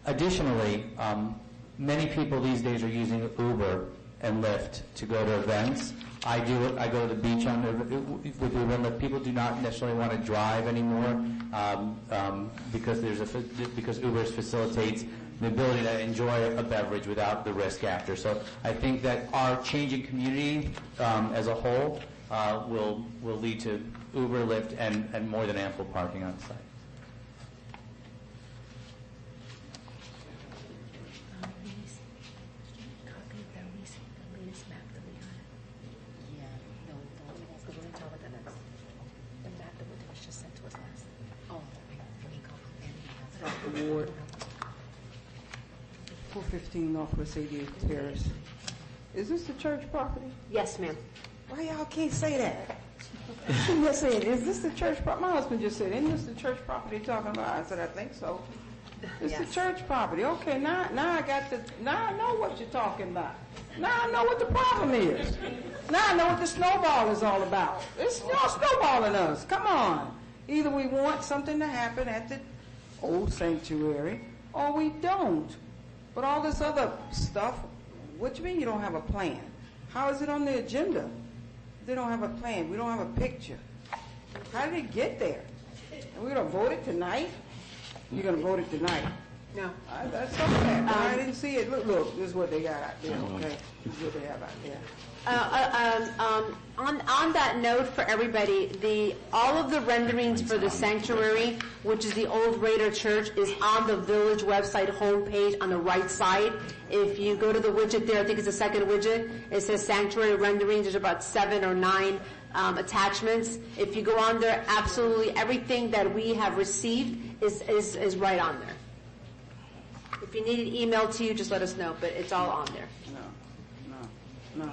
Additionally, many people these days are using Uber and Lyft to go to events. I go to the beach with Uber and Lyft. People do not necessarily want to drive anymore because Uber facilitates the ability to enjoy a beverage without the risk after. So I think that our changing community as a whole will lead to Uber, Lyft, and more than ample parking on site. Ward 415 Northwest 88th Terrace. Is this the church property? Yes, ma'am. Why y'all can't say that? She just said, is this the church property? My husband just said, isn't this the church property you're talking about? I said, I think so. It's the church property. Okay, now I know what you're talking about. Now I know what the problem is. Now I know what the snowball is all about. It's y'all snowballing us. Come on. Either we want something to happen at the old sanctuary, or we don't. But all this other stuff, what do you mean you don't have a plan? How is it on the agenda? They don't have a plan. We don't have a picture. How did it get there? And we're going to vote it tonight? You're going to vote it tonight? No. That's okay. I didn't see it. Look, this is what they got out there, okay? This is what they have out there. On that note for everybody, all of the renderings for the sanctuary, which is the old Raider Church, is on the village website homepage on the right side. If you go to the widget there, I think it's the second widget, it says sanctuary renderings. There's about 7 or 9 attachments. If you go on there, absolutely everything that we have received is right on there. If you need it emailed to you, just let us know, but it's all on there. No.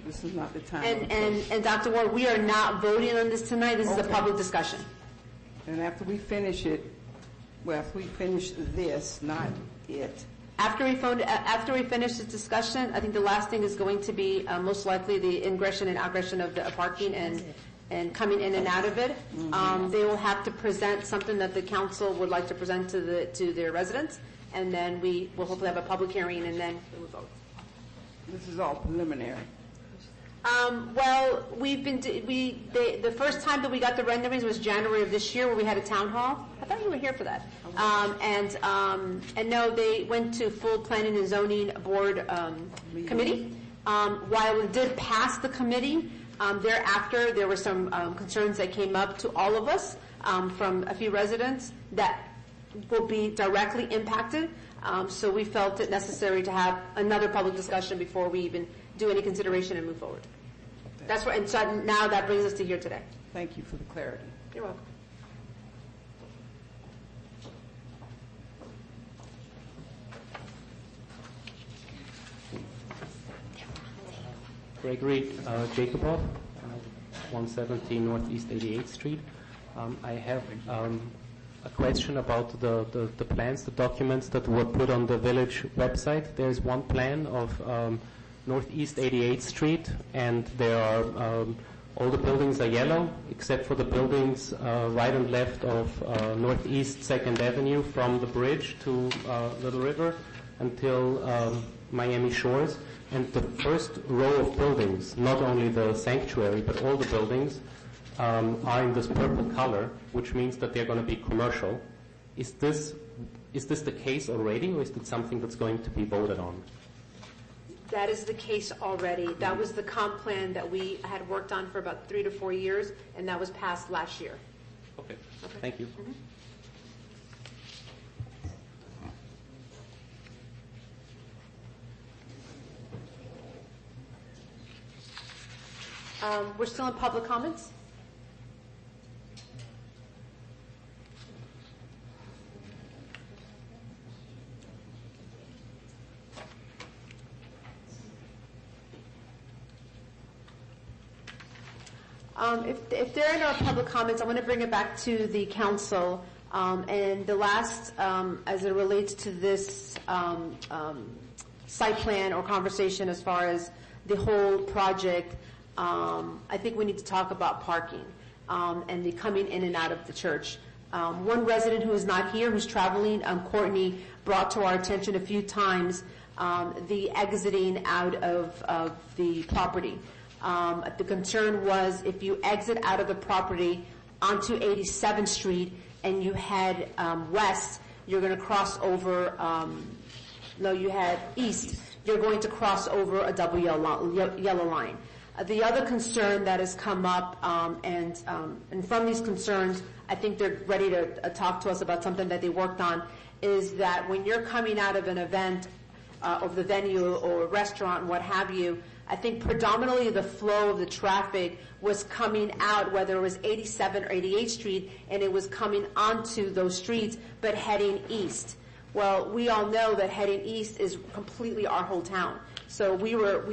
This is not the time. And Dr. Ward, we are not voting on this tonight. This is a public discussion. And after we finish it, after we finish this, not it. After we finish this discussion, I think the last thing is going to be most likely the ingression and outgression of the parking and coming in and out of it. Mm-hmm. They will have to present something that the council would like to present to their residents, and then we will hopefully have a public hearing, and then we will vote. This is all preliminary. Well, the first time that we got the renderings was January of this year, where we had a town hall. I thought you were here for that. And no, they went to full planning and zoning board committee. While it did pass the committee, thereafter there were some concerns that came up to all of us from a few residents that will be directly impacted. So we felt it necessary to have another public discussion before we even do any consideration and move forward. That's what, and so now that brings us to here today. Thank you for the clarity. You're welcome. Gregory Jacobov, 117 Northeast 88th Street. I have a question about the plans, the documents that were put on the village website. There's one plan of Northeast 88th Street, and there are all the buildings are yellow except for the buildings right and left of Northeast 2nd Avenue from the bridge to Little River until Miami Shores. And the first row of buildings, not only the sanctuary but all the buildings, are in this purple color, which means that they're going to be commercial. Is this the case already, or is it something that's going to be voted on? That is the case already. That was the comp plan that we had worked on for about 3 to 4 years, and that was passed last year. Okay. Thank you. Mm-hmm. We're still in public comments. If there are no public comments, I want to bring it back to the council. And the last, as it relates to this site plan or conversation as far as the whole project, I think we need to talk about parking and the coming in and out of the church. One resident who is not here, who's traveling, Courtney, brought to our attention a few times the exiting out of the property. The concern was if you exit out of the property onto 87th Street and you head west, you're going to cross over, you head east, you're going to cross over a double yellow line. The other concern that has come up, and from these concerns, I think they're ready to talk to us about something that they worked on, is that when you're coming out of an event of the venue or restaurant and what have you, I think predominantly the flow of the traffic was coming out, whether it was 87 or 88th Street, and it was coming onto those streets, but heading east. Well, we all know that heading east is completely our whole town. So we were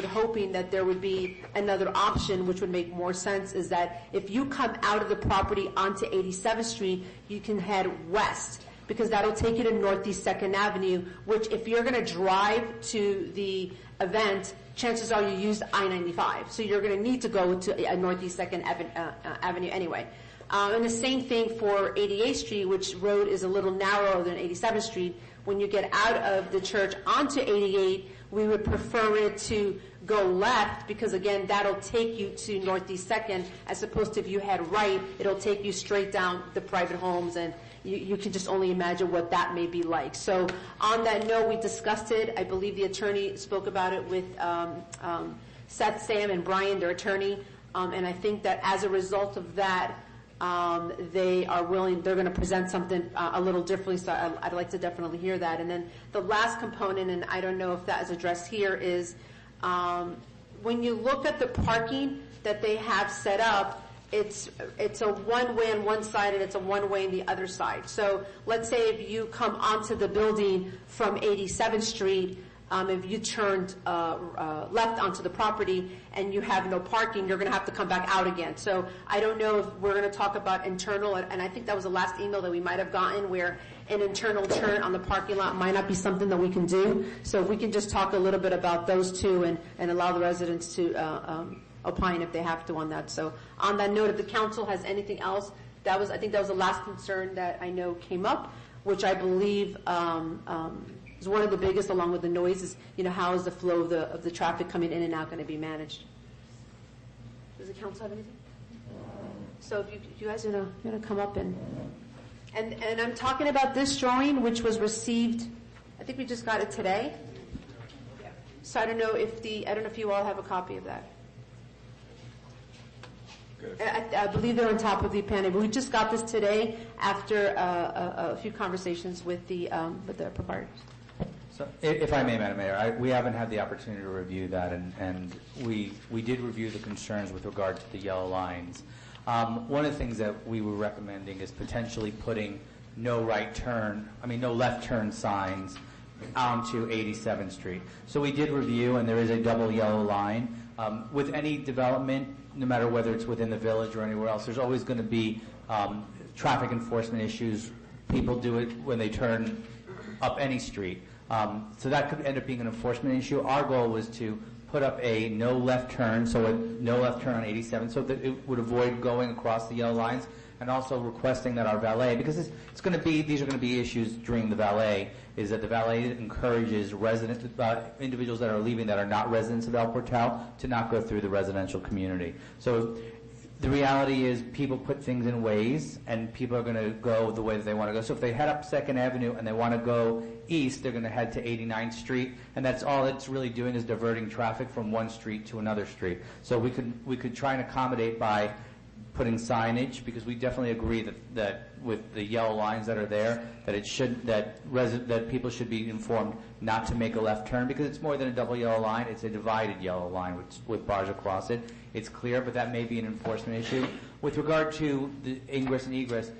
hoping that there would be another option, which would make more sense, is that if you come out of the property onto 87th Street, you can head west, because that'll take you to Northeast 2nd Avenue, which if you're going to drive to the event, chances are you use I-95. So you're going to need to go to Northeast 2nd Avenue anyway. And the same thing for 88th Street, which road is a little narrower than 87th Street. When you get out of the church onto 88, we would prefer it to go left, because again, that'll take you to Northeast 2nd, as opposed to if you head right, it'll take you straight down the private homes, and you can just only imagine what that may be like. So on that note, we discussed it. I believe the attorney spoke about it with Seth, Sam, and Brian, their attorney, and I think that as a result of that, they're going to present something a little differently, so I'd like to definitely hear that. And then the last component, and I don't know if that is addressed here, is when you look at the parking that they have set up, it's a one-way on one side and it's a one-way on the other side. So let's say if you come onto the building from 87th Street, if you turned left onto the property and you have no parking, you're going to have to come back out again. So I don't know if we're going to talk about internal, and I think that was the last email that we might have gotten, where an internal turn on the parking lot might not be something that we can do. So if we can just talk a little bit about those two and allow the residents to opine if they have to on that. So on that note, if the council has anything else, I think that was the last concern that I know came up, which I believe is one of the biggest, along with the noises. How is the flow of the traffic coming in and out going to be managed? Does the council have anything? So if you guys are going to come up and I'm talking about this drawing, which was received, I think we just got it today. So I don't know if you all have a copy of that. I believe they're on top of the panel, but we just got this today after a few conversations with the proprietors. So, if I may, Madam Mayor, we haven't had the opportunity to review that, and we did review the concerns with regard to the yellow lines. One of the things that we were recommending is potentially putting no left turn signs onto 87th Street. So we did review, and there is a double yellow line. With any development, no matter whether it's within the village or anywhere else, there's always going to be traffic enforcement issues. People do it when they turn up any street. So that could end up being an enforcement issue. Our goal was to put up a no left turn, no left turn on 87, so that it would avoid going across the yellow lines, and also requesting that our valet, because these are going to be issues during the valet, is that the valet encourages individuals that are leaving that are not residents of El Portal to not go through the residential community. So the reality is people put things in ways, and people are going to go the way that they want to go. So if they head up 2nd Avenue and they want to go east, they're going to head to 89th Street, and that's all it's really doing is diverting traffic from one street to another street. So we could try and accommodate by putting signage, because we definitely agree that with the yellow lines that are there, that people should be informed not to make a left turn, because it's more than a double yellow line, it's a divided yellow line with bars across it. It's clear, but that may be an enforcement issue. With regard to the ingress and egress,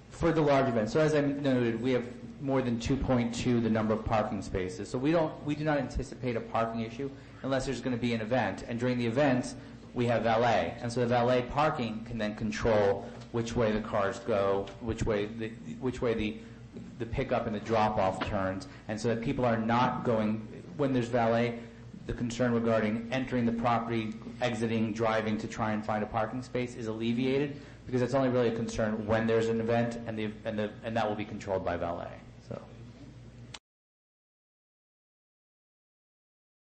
for the large events, so as I noted, we have more than 2.2 the number of parking spaces. So we do not anticipate a parking issue unless there's going to be an event. And during the events, we have valet. And so the valet parking can then control which way the cars go, which way the pickup and the drop-off turns. And so that people are not going, when there's valet, the concern regarding entering the property, exiting, driving to try and find a parking space is alleviated, because it's only really a concern when there's an event, and that will be controlled by valet.